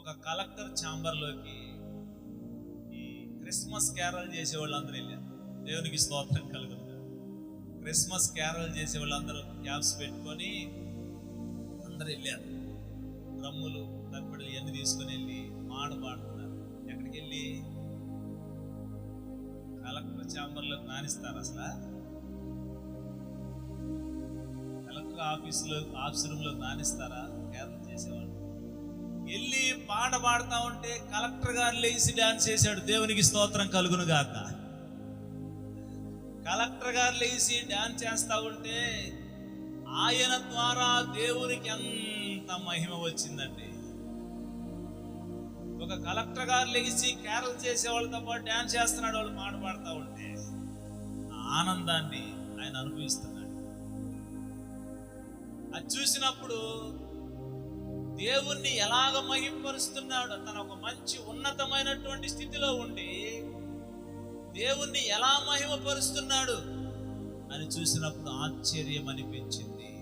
ఒక కలెక్టర్ ఛాంబర్లోకి ఈ Christmas carol చేసే వాళ్ళందరూ వెళ్ళారు. దేవునికి స్తోత్రం కలుగును. క్రిస్మస్ క్యారల్ చేసే వాళ్ళందరూ క్యాప్స్ పెట్టుకొని అందరూ వెళ్ళారు. డ్రమ్ములు తప్పడులు ఇవన్నీ తీసుకొని వెళ్ళి పాడుతున్నారు. ఎక్కడికి వెళ్ళి? కలెక్టర్ ఛాంబర్లోకి నానిస్తారు. అసలు కలెక్టర్ ఆఫీస్ రూమ్ లో నానిస్తారా? క్యారల్ చేసేవాళ్ళు వెళ్ళి పాట పాడుతా ఉంటే కలెక్టర్ గారు లేచి డాన్స్ చేశాడు. దేవునికి స్తోత్రం కలుగును గాక. కలెక్టర్ గారు లేచి డాన్స్ చేస్తా ఉంటే ఆయన ద్వారా దేవునికి ఎంత మహిమ వచ్చిందండి. ఒక కలెక్టర్ గారు లేచి క్యారల్ చేసే వాళ్ళతో పాటు డాన్స్ చేస్తున్నాడు. వాళ్ళు పాట పాడుతూ ఉంటే ఆనందాన్ని ఆయన అనుభవిస్తున్నాడు. అది చూసినప్పుడు దేవుణ్ణి ఎలాగ మహింపరుస్తున్నాడు, తన ఒక మంచి ఉన్నతమైనటువంటి స్థితిలో ఉండి దేవుణ్ణి ఎలా మహిమపరుస్తున్నాడు అని చూసినప్పుడు ఆశ్చర్యం అనిపించింది.